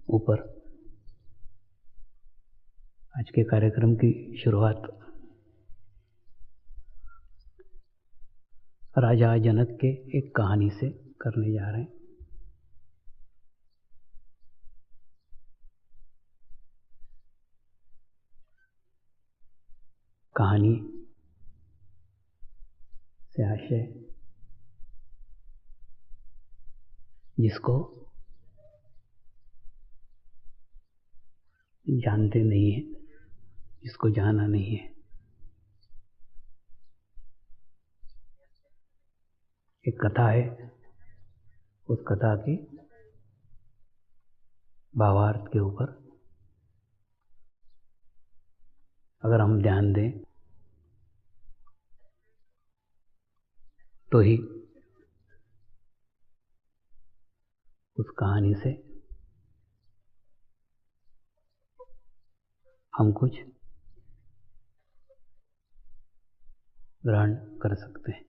ऊपर आज के कार्यक्रम की शुरुआत राजा जनक के एक कहानी से करने जा रहे हैं। कहानी से आशय जिसको जानते नहीं है, जिसको जाना नहीं है, एक कथा है। उस कथा के भावार्थ के ऊपर अगर हम ध्यान दें तो ही उस कहानी से हम कुछ ग्रहण कर सकते हैं।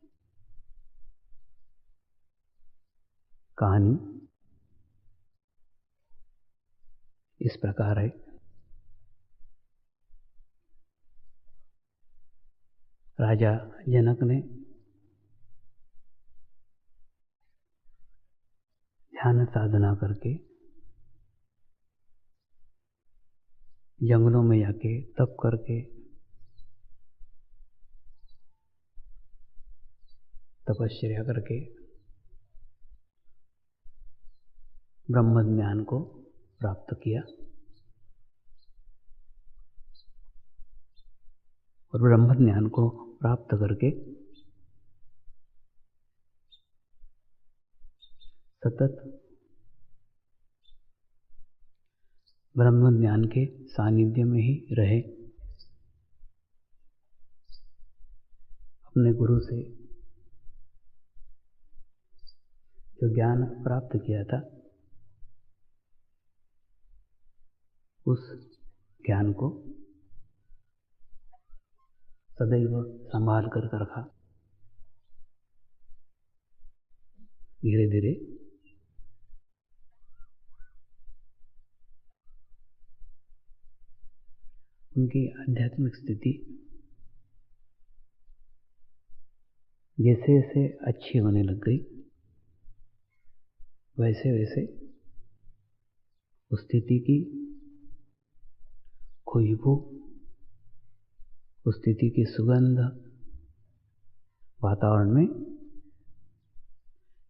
कहानी इस प्रकार है। राजा जनक ने ध्यान साधना करके जंगलों में जाके तप करके तपस्या करके ब्रह्म ज्ञान को प्राप्त किया और ब्रह्म ज्ञान को प्राप्त करके सतत ब्रह्म ज्ञान के सानिध्य में ही रहे। अपने गुरु से जो ज्ञान प्राप्त किया था उस ज्ञान को सदैव संभाल कर रखा। धीरे धीरे उनकी आध्यात्मिक स्थिति जैसे जैसे अच्छी होने लग गई वैसे वैसे उस स्थिति की खुशबू, उस स्थिति की सुगंध वातावरण में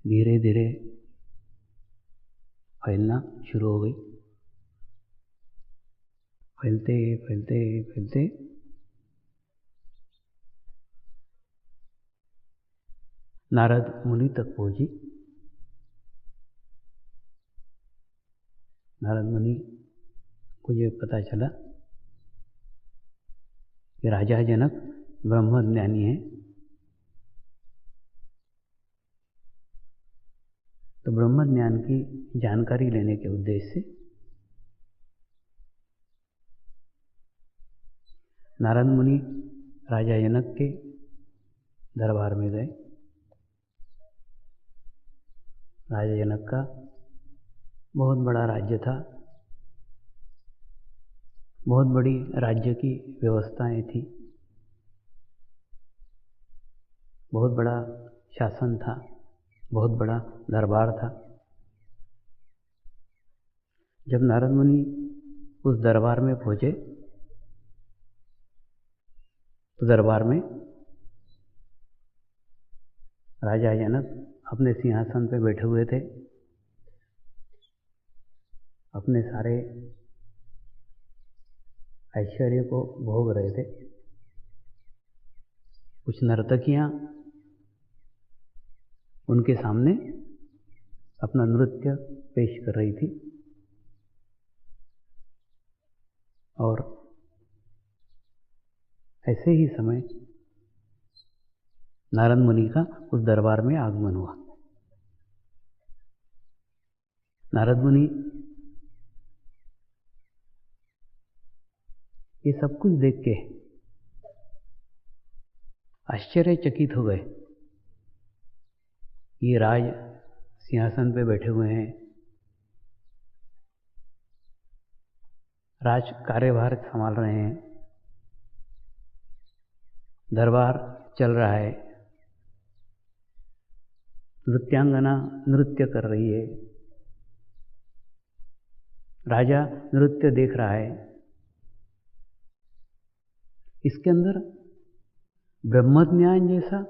धीरे धीरे फैलना शुरू हो गई। फैलते फैलते फैलते नारद मुनि तक पहुंची। नारद मुनि को ये पता चला कि राजा जनक ब्रह्मज्ञानी है, तो ब्रह्म ज्ञान की जानकारी लेने के उद्देश्य से नारद मुनि राजा जनक के दरबार में गए। राजा जनक का बहुत बड़ा राज्य था, बहुत बड़ी राज्य की व्यवस्थाएं थी, बहुत बड़ा शासन था, बहुत बड़ा दरबार था। जब नारद मुनि उस दरबार में पहुंचे तो दरबार में राजा जनक अपने सिंहासन पे बैठे हुए थे, अपने सारे ऐश्वर्य को भोग रहे थे। कुछ नर्तकियां उनके सामने अपना नृत्य पेश कर रही थी और ऐसे ही समय नारद मुनि का उस दरबार में आगमन हुआ। नारद मुनि ये सब कुछ देख के आश्चर्यचकित हो गए। ये राज सिंहासन पे बैठे हुए हैं, राज कार्यभार संभाल रहे हैं, दरबार चल रहा है, नृत्यांगना नृत्य कर रही है, राजा नृत्य देख रहा है। इसके अंदर ब्रह्मज्ञान जैसा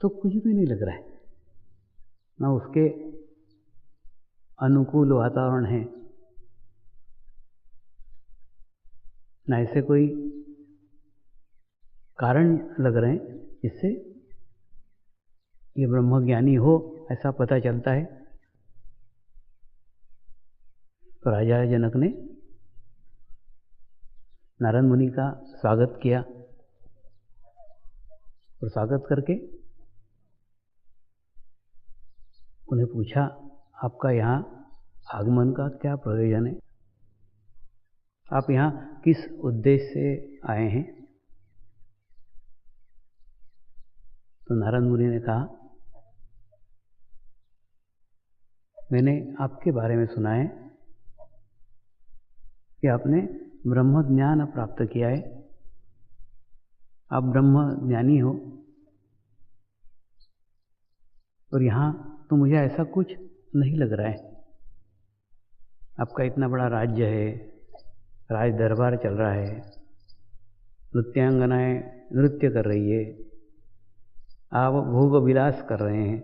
तो कुछ भी नहीं लग रहा है, ना उसके अनुकूल वातावरण है, ना ऐसे कोई कारण लग रहे हैं जिससे ये ब्रह्मज्ञानी हो ऐसा पता चलता है। तो राजा जनक ने नारद मुनि का स्वागत किया और स्वागत करके उन्हें पूछा, आपका यहाँ आगमन का क्या प्रयोजन है? आप यहाँ किस उद्देश्य से आए हैं? तो नारद मुनि ने कहा, मैंने आपके बारे में सुना है कि आपने ब्रह्म ज्ञान प्राप्त किया है, आप ब्रह्म ज्ञानी हो, और यहाँ तो मुझे ऐसा कुछ नहीं लग रहा है। आपका इतना बड़ा राज्य है, राज दरबार चल रहा है, नृत्यांगनाएं नृत्य कर रही है, आप भोग विलास कर रहे हैं,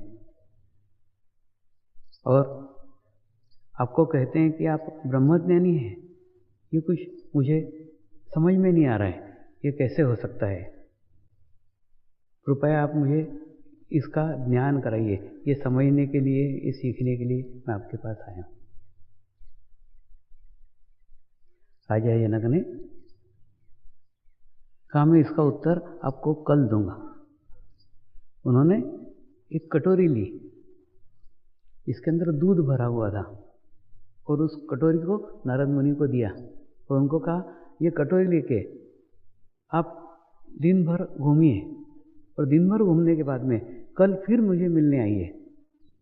और आपको कहते हैं कि आप ब्रह्मज्ञानी हैं। ये कुछ मुझे समझ में नहीं आ रहा है, ये कैसे हो सकता है? कृपया आप मुझे इसका ज्ञान कराइए। ये समझने के लिए, ये सीखने के लिए मैं आपके पास आया हूँ। राजा जनक ने कहा, मैं इसका उत्तर आपको कल दूंगा। उन्होंने एक कटोरी ली, इसके अंदर दूध भरा हुआ था, और उस कटोरी को नारद मुनि को दिया और उनको कहा, ये कटोरी लेके आप दिन भर घूमिए, और दिन भर घूमने के बाद में कल फिर मुझे मिलने आइए,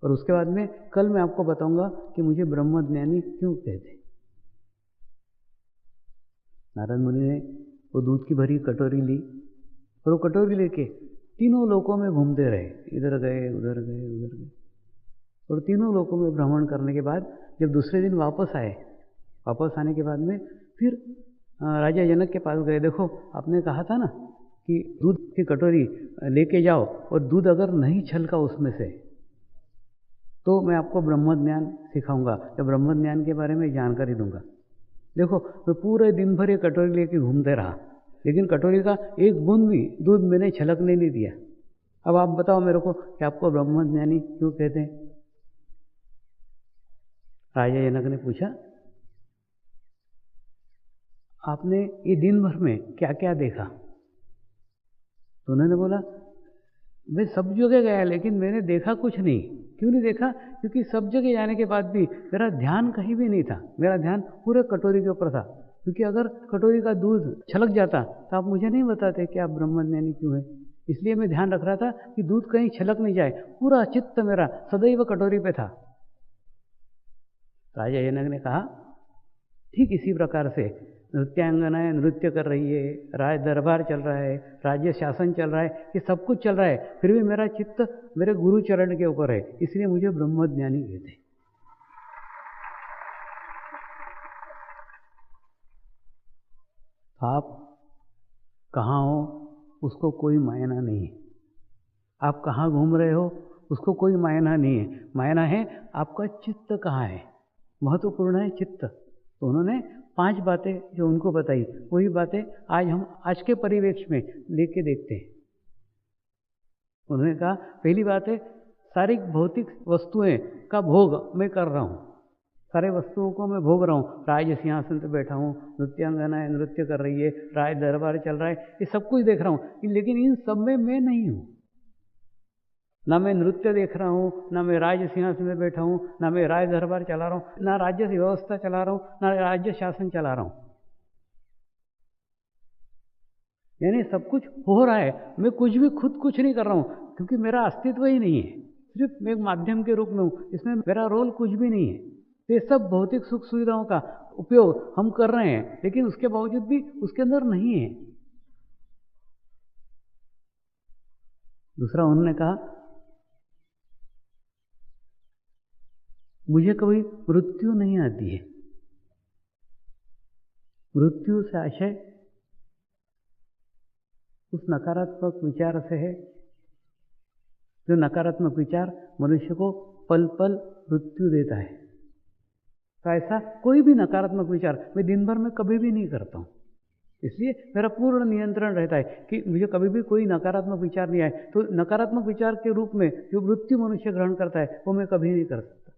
और उसके बाद में कल मैं आपको बताऊंगा कि मुझे ब्रह्मज्ञानी क्यों कहते। नारद मुनि ने वो दूध की भरी कटोरी ली, और वो कटोरी लेके तीनों लोकों में घूमते रहे, इधर गए उधर गए उधर गए, और तीनों लोकों में भ्रमण करने के बाद जब दूसरे दिन वापस आए, वापस आने के बाद में फिर राजा जनक के पास गए। देखो, आपने कहा था ना कि दूध की कटोरी लेके जाओ, और दूध अगर नहीं छलका उसमें से तो मैं आपको ब्रह्मज्ञान सिखाऊंगा या ब्रह्मज्ञान के बारे में जानकारी दूंगा। देखो, मैं पूरे दिन भर ये कटोरी लेके घूमते रहा, लेकिन कटोरी का एक बूंद भी दूध मैंने छलकने नहीं दिया। अब आप बताओ मेरे को कि आपको ब्रह्मज्ञानी क्यों कहते हैं? राजा जनक ने पूछा, आपने ये दिन भर में क्या क्या देखा? तो उन्होंने बोला, मैं सब जगह गया लेकिन मैंने देखा कुछ नहीं। क्यों नहीं देखा? क्योंकि सब जगह जाने के बाद भी मेरा ध्यान कहीं भी नहीं था, मेरा ध्यान पूरे कटोरी के ऊपर था। क्योंकि अगर कटोरी का दूध छलक जाता तो आप मुझे नहीं बताते कि आप ब्रह्मज्ञानी क्यों है। इसलिए मैं ध्यान रख रहा था कि दूध कहीं छलक नहीं जाए, पूरा चित्त मेरा सदैव कटोरी पे था। राजा जनक ने कहा, ठीक इसी प्रकार से नृत्यांगनाएं नृत्य कर रही है, राज दरबार चल रहा है, राज्य शासन चल रहा है, ये सब कुछ चल रहा है, फिर भी मेरा चित्त मेरे गुरु चरण के ऊपर है, इसलिए मुझे ब्रह्मज्ञानी कहते। आप कहाँ हो उसको कोई मायना नहीं है, आप कहाँ घूम रहे हो उसको कोई मायना नहीं है, मायना है आपका चित्त कहाँ है, महत्वपूर्ण है चित्त। तो उन्होंने 5 बातें जो उनको बताई, वही बातें आज हम आज के परिवेश में लेके देखते हैं। उन्होंने कहा, पहली बात है, सारी भौतिक वस्तुएं का भोग मैं कर रहा हूँ, सारे वस्तुओं को मैं भोग रहा हूँ। राज सिंहासन पर बैठा हूँ, नृत्यांगनाएं नृत्य कर रही है, राज दरबार चल रहा है, ये सब कुछ देख रहा हूँ, लेकिन इन सब में मैं नहीं हूँ। ना मैं नृत्य देख रहा हूँ, ना मैं राज सिंहासन में बैठा हूँ, ना मैं राज दरबार चला रहा हूँ, ना राज्य व्यवस्था चला रहा हूँ, ना राज्य शासन चला रहा हूँ। यानी सब कुछ हो रहा है, मैं कुछ भी खुद कुछ नहीं कर रहा हूँ, क्योंकि मेरा अस्तित्व ही नहीं है, सिर्फ मैं एक माध्यम के रूप में हूँ, इसमें मेरा रोल कुछ भी नहीं है। तो ये सब भौतिक सुख सुविधाओं का उपयोग हम कर रहे हैं, लेकिन उसके बावजूद भी उसके अंदर नहीं है। दूसरा उन्होंने कहा, मुझे कभी मृत्यु नहीं आती है। मृत्यु से आशय उस नकारात्मक विचार से है, जो नकारात्मक विचार मनुष्य को पल पल मृत्यु देता है। तो ऐसा कोई भी नकारात्मक विचार मैं दिन भर में कभी भी नहीं करता हूँ। इसलिए मेरा पूर्ण नियंत्रण रहता है कि मुझे कभी भी कोई नकारात्मक विचार नहीं आए। तो नकारात्मक विचार के रूप में जो मृत्यु मनुष्य ग्रहण करता है वो मैं कभी नहीं कर सकता।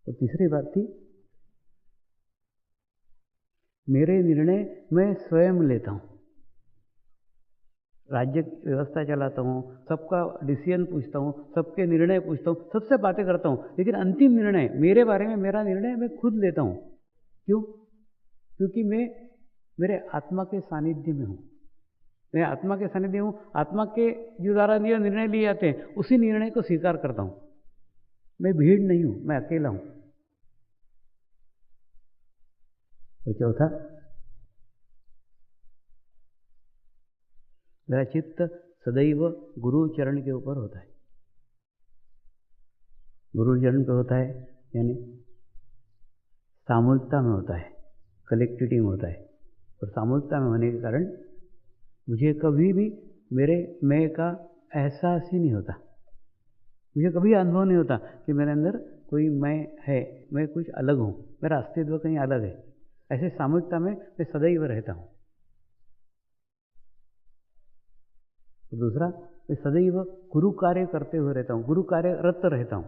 तो तीसरी बात थी, मेरे निर्णय मैं स्वयं लेता हूँ। राज्य व्यवस्था चलाता हूँ, सबका डिसीजन पूछता हूँ, सबके निर्णय पूछता हूँ, सबसे बातें करता हूँ, लेकिन अंतिम निर्णय मेरे बारे में, मेरा निर्णय मैं खुद लेता हूँ। क्यों? क्योंकि मैं मेरे आत्मा के सानिध्य में हूँ। मैं आत्मा के सानिध्य हूँ। आत्मा के जो द्वारा जो निर्णय लिए जाते हैं उसी निर्णय को स्वीकार करता हूँ। मैं भीड़ नहीं हूँ, मैं अकेला हूँ। तो चौथा, मेरा चित्त सदैव गुरु चरण के ऊपर होता है। गुरु चरण पे होता है यानी सामूहिकता में होता है, कलेक्टिविटी में होता है। और सामूहिकता में होने के कारण मुझे कभी भी मेरे मैं का एहसास ही नहीं होता। मुझे कभी अनुभव नहीं होता कि मेरे अंदर कोई मैं है, मैं कुछ अलग हूँ, मेरा अस्तित्व कहीं अलग है। ऐसे सामूहिकता में मैं सदैव रहता हूँ। तो दूसरा, मैं सदैव गुरु कार्य करते हुए रहता हूँ, गुरु कार्यरत रहता हूँ।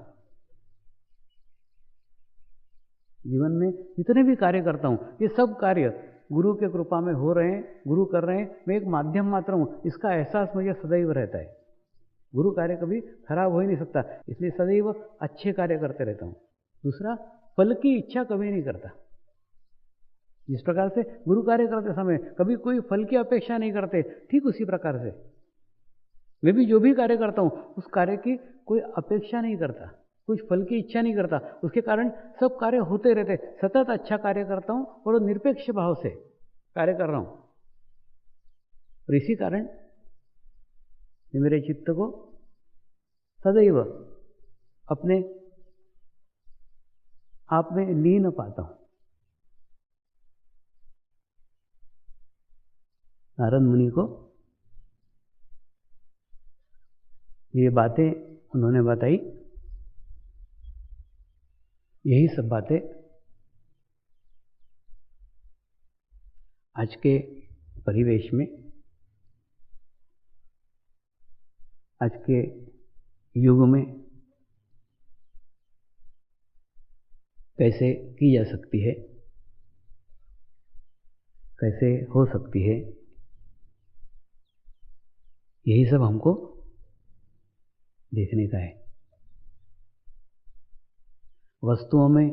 जीवन में जितने भी कार्य करता हूँ ये सब कार्य गुरु के कृपा में हो रहे हैं, गुरु कर रहे हैं, मैं एक माध्यम मात्र हूँ, इसका एहसास मुझे सदैव रहता है। गुरु कार्य कभी खराब हो ही नहीं सकता, इसलिए सदैव अच्छे कार्य करते रहता हूँ। दूसरा, फल की इच्छा कभी नहीं करता। जिस प्रकार से गुरु कार्य करते समय कभी कोई फल की अपेक्षा नहीं करते, ठीक उसी प्रकार से मैं भी जो भी कार्य करता हूँ उस कार्य की कोई अपेक्षा नहीं करता, कुछ फल की इच्छा नहीं करता। उसके कारण सब कार्य होते रहते, सतत अच्छा कार्य करता हूँ और निरपेक्ष भाव से कार्य कर रहा हूँ। और इसी कारण मेरे चित्त को सदैव अपने आप में लीन पाता हूँ। नारद मुनि को ये बातें उन्होंने बताई, यही सब बातें आज के परिवेश में, आज के युग में कैसे की जा सकती है, कैसे हो सकती है, यही सब हमको देखने का है। वस्तुओं में,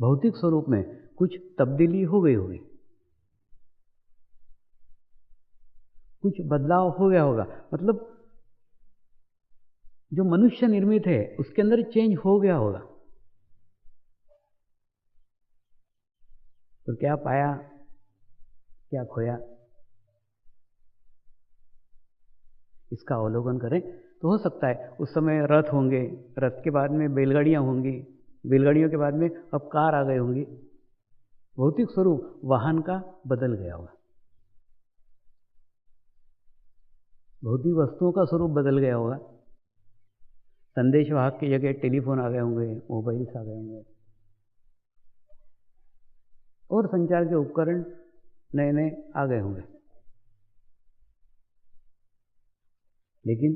भौतिक स्वरूप में कुछ तब्दीली हो गई होगी, कुछ बदलाव हो गया होगा, मतलब जो मनुष्य निर्मित है उसके अंदर चेंज हो गया होगा। तो क्या पाया, क्या खोया, इसका अवलोकन करें तो हो सकता है उस समय रथ होंगे, रथ के बाद में बैलगाड़ियाँ होंगी, बैलगाड़ियों के बाद में अब कार आ गई होंगी। भौतिक स्वरूप वाहन का बदल गया होगा, भौतिक वस्तुओं का स्वरूप बदल गया होगा। संदेश वाहक की जगह टेलीफोन आ गए होंगे, मोबाइल्स आ गए होंगे और संचार के उपकरण नए नए आ गए होंगे। लेकिन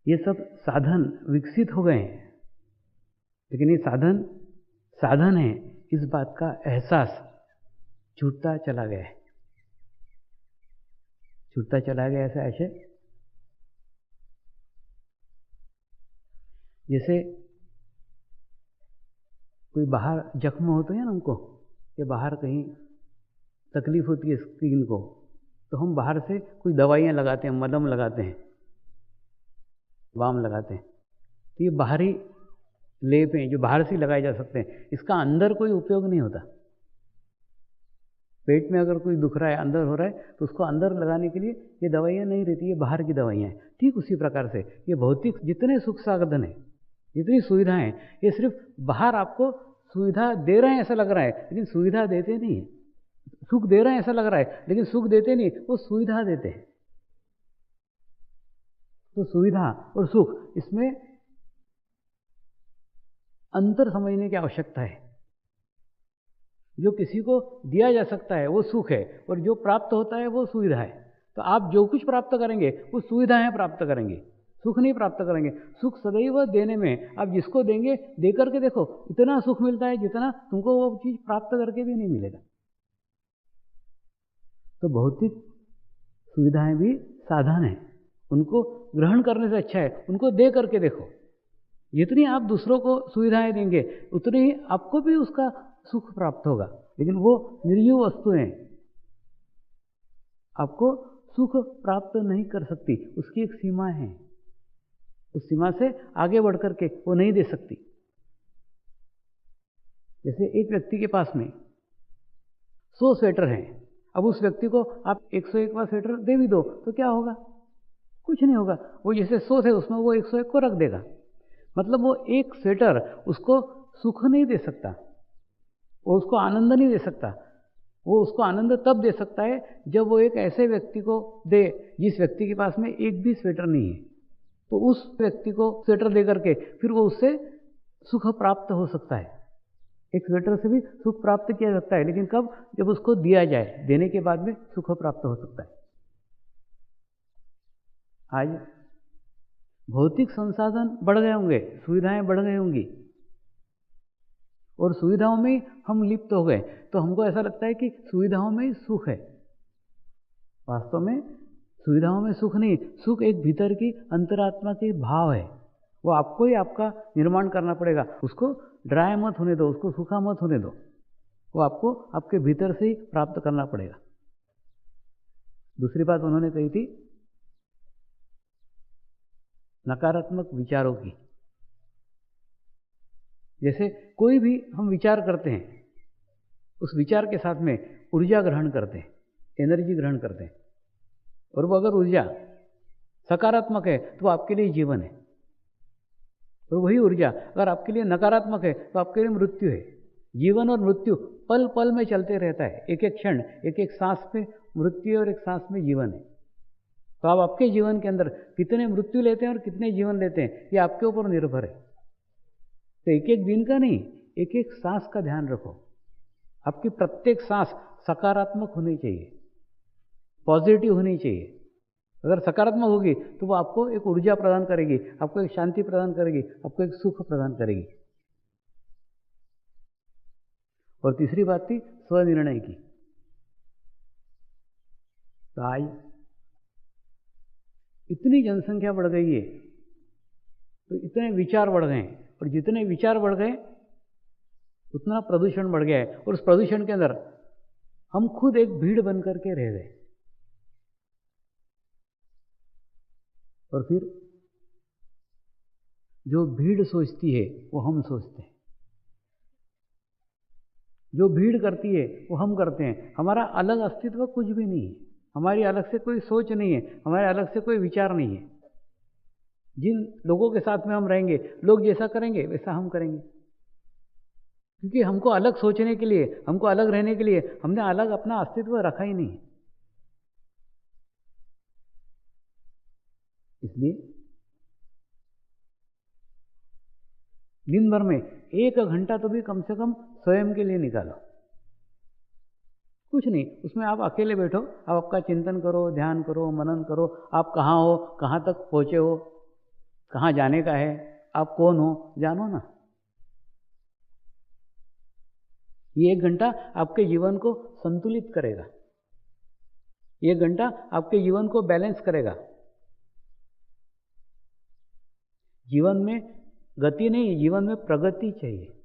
ये सब साधन विकसित हो गए हैं, लेकिन ये साधन है, इस बात का एहसास छूटता चला गया है। छूटता चला गया ऐसे जैसे कोई बाहर जख्म होते हैं ना हमको, कि बाहर कहीं तकलीफ होती है स्किन को, तो हम बाहर से कुछ दवाइयाँ लगाते हैं, मलहम लगाते हैं, बाम लगाते हैं, तो ये बाहरी लेप हैं जो बाहर से लगाए जा सकते हैं, इसका अंदर कोई उपयोग नहीं होता। पेट में अगर कोई दुख रहा है, अंदर हो रहा है, तो उसको अंदर लगाने के लिए ये दवाइयाँ नहीं रहती, ये बाहर की दवाइयाँ हैं। ठीक उसी प्रकार से ये भौतिक जितने सुख साधन है, जितनी सुविधाएं हैं, ये सिर्फ बाहर आपको सुविधा दे रहे हैं ऐसा लग रहा है, लेकिन सुविधा देते नहीं है। सुख दे रहे हैं ऐसा लग रहा है, लेकिन सुख देते नहीं, वो सुविधा देते हैं। तो सुविधा और सुख, इसमें अंतर समझने की आवश्यकता है। जो किसी को दिया जा सकता है वो सुख है, और जो प्राप्त होता है वो सुविधा है। तो आप जो कुछ प्राप्त करेंगे वो सुविधाएं प्राप्त करेंगे, सुख नहीं प्राप्त करेंगे। सुख सदैव देने में, आप जिसको देंगे दे करके देखो, इतना सुख मिलता है जितना तुमको वो चीज़ प्राप्त करके भी नहीं मिलेगा। तो भौतिक सुविधाएं भी साधन है, उनको ग्रहण करने से अच्छा है उनको दे करके देखो। जितनी आप दूसरों को सुविधाएं देंगे उतनी ही आपको भी उसका सुख प्राप्त होगा। लेकिन वो निर्जीव वस्तुएं आपको सुख प्राप्त नहीं कर सकती, उसकी एक सीमा है, उस सीमा से आगे बढ़ करके वो नहीं दे सकती। जैसे एक व्यक्ति के पास में 100 स्वेटर हैं, अब उस व्यक्ति को आप 101वां स्वेटर दे भी दो तो क्या होगा? कुछ नहीं होगा। वो जैसे 100 थे उसमें वो 101 को रख देगा। मतलब वो एक स्वेटर उसको सुख नहीं दे सकता, वो उसको आनंद नहीं दे सकता। वो उसको आनंद तब दे सकता है जब वो एक ऐसे व्यक्ति को दे जिस व्यक्ति के पास में एक भी स्वेटर नहीं है। तो उस व्यक्ति को स्वेटर दे करके फिर वो उससे सुख प्राप्त हो सकता है। एक स्वेटर से भी सुख प्राप्त किया जाता है, लेकिन कब? जब उसको दिया जाए, देने के बाद में सुख प्राप्त हो सकता है। आज भौतिक संसाधन बढ़ गए होंगे, सुविधाएं बढ़ गई होंगी, और सुविधाओं में हम लिप्त हो गए, तो हमको ऐसा लगता है कि सुविधाओं में ही सुख है। वास्तव में सुविधाओं में सुख नहीं, सुख एक भीतर की अंतरात्मा के भाव है। वो आपको ही आपका निर्माण करना पड़ेगा। उसको ड्राई मत होने दो, उसको सूखा मत होने दो, वो आपको आपके भीतर से ही प्राप्त करना पड़ेगा। दूसरी बात उन्होंने कही थी नकारात्मक विचारों की। जैसे कोई भी हम विचार करते हैं, उस विचार के साथ में ऊर्जा ग्रहण करते हैं, एनर्जी ग्रहण करते हैं, और वो अगर ऊर्जा सकारात्मक है तो आपके लिए जीवन है, और वही ऊर्जा अगर आपके लिए नकारात्मक है तो आपके लिए मृत्यु है। जीवन और मृत्यु पल पल में चलते रहता है, एक एक क्षण, एक एक सांस में मृत्यु और एक सांस में जीवन है। तो आप आपके जीवन के अंदर कितने मृत्यु लेते हैं और कितने जीवन लेते हैं, ये आपके ऊपर निर्भर है। तो एक एक दिन का नहीं, एक एक सांस का ध्यान रखो। आपकी प्रत्येक सांस सकारात्मक होनी चाहिए, पॉजिटिव होनी चाहिए। अगर सकारात्मक होगी तो वो आपको एक ऊर्जा प्रदान करेगी, आपको एक शांति प्रदान करेगी, आपको एक सुख प्रदान करेगी। और तीसरी बात थी स्वनिर्णय की। तो आज इतनी जनसंख्या बढ़ गई है, तो इतने विचार बढ़ गए, और जितने विचार बढ़ गए उतना प्रदूषण बढ़ गया है, और उस प्रदूषण के अंदर हम खुद एक भीड़ बन करके रह गए। और फिर जो भीड़ सोचती है वो हम सोचते हैं, जो भीड़ करती है वो हम करते हैं। हमारा अलग अस्तित्व कुछ भी नहीं है, हमारी अलग से कोई सोच नहीं है, हमारे अलग से कोई विचार नहीं है। जिन लोगों के साथ में हम रहेंगे, लोग जैसा करेंगे वैसा हम करेंगे, क्योंकि हमको अलग सोचने के लिए, हमको अलग रहने के लिए हमने अलग अपना अस्तित्व रखा ही नहीं। इसलिए दिन भर में 1 घंटा तो भी कम से कम स्वयं के लिए निकालो। कुछ नहीं, उसमें आप अकेले बैठो, आप आपका चिंतन करो, ध्यान करो, मनन करो। आप कहाँ हो, कहाँ तक पहुँचे हो, कहाँ जाने का है, आप कौन हो, जानो ना। ये 1 घंटा आपके जीवन को संतुलित करेगा, 1 घंटा आपके जीवन को बैलेंस करेगा। जीवन में गति नहीं, जीवन में प्रगति चाहिए।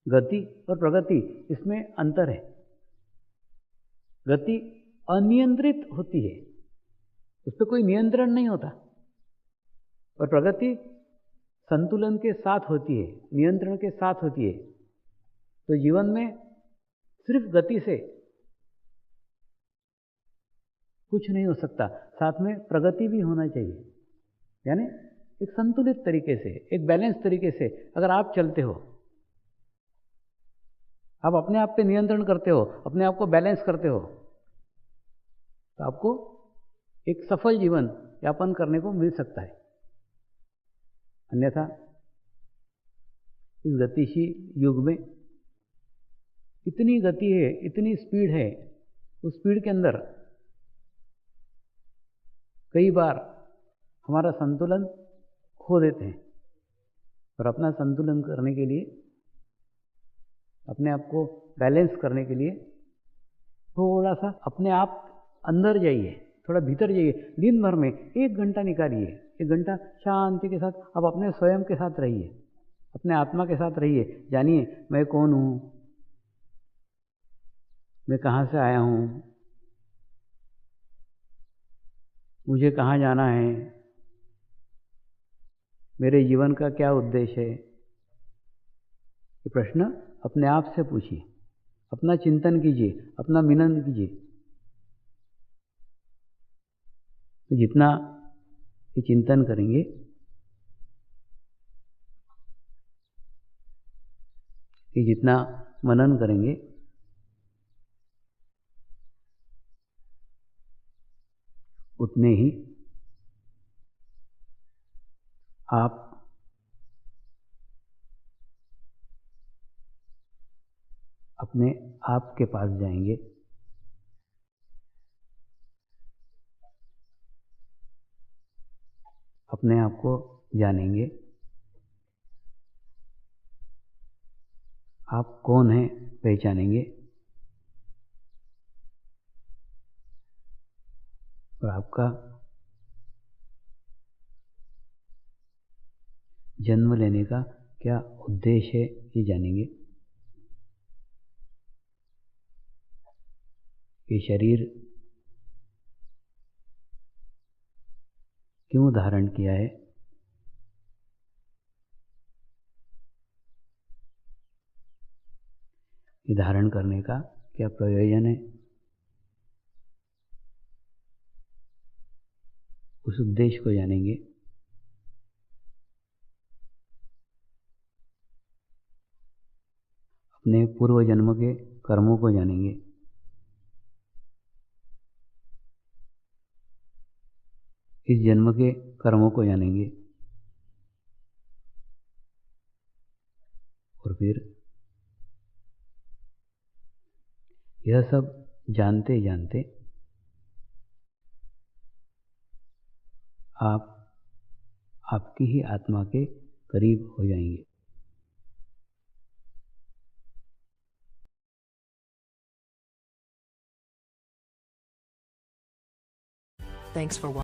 गति और प्रगति इसमें अंतर है। गति अनियंत्रित होती है, उस पर कोई नियंत्रण नहीं होता। और प्रगति संतुलन के साथ होती है, नियंत्रण के साथ होती है। तो जीवन में सिर्फ गति से कुछ नहीं हो सकता, साथ में प्रगति भी होना चाहिए। यानी एक संतुलित तरीके से, एक बैलेंस तरीके से अगर आप चलते हो, आप अपने आप पे नियंत्रण करते हो, अपने आप को बैलेंस करते हो, तो आपको एक सफल जीवन यापन करने को मिल सकता है। अन्यथा इस गतिशील युग में इतनी गति है, इतनी स्पीड है, उस स्पीड के अंदर कई बार हमारा संतुलन खो देते हैं। और अपना संतुलन करने के लिए, अपने आप को बैलेंस करने के लिए थोड़ा सा अपने आप अंदर जाइए, थोड़ा भीतर जाइए। दिन भर में 1 घंटा निकालिए, 1 घंटा शांति के साथ आप अपने स्वयं के साथ रहिए, अपने आत्मा के साथ रहिए। जानिए मैं कौन हूँ, मैं कहाँ से आया हूँ, मुझे कहाँ जाना है, मेरे जीवन का क्या उद्देश्य है। ये प्रश्न अपने आप से पूछिए, अपना चिंतन कीजिए, अपना मनन कीजिए। तो जितना ये चिंतन करेंगे, ये जितना मनन करेंगे, उतने ही आप अपने आप के पास जाएंगे, अपने आप को जानेंगे। आप कौन हैं पहचानेंगे, और आपका जन्म लेने का क्या उद्देश्य है ये जानेंगे। ये शरीर क्यों धारण किया है, ये धारण करने का क्या प्रयोजन है, उस उद्देश्य को जानेंगे। अपने पूर्व जन्म के कर्मों को जानेंगे। इस जन्म के कर्मों को जानेंगे। और फिर यह सब जानते जानते आप आपकी ही आत्मा के करीब हो जाएंगे। Thanks for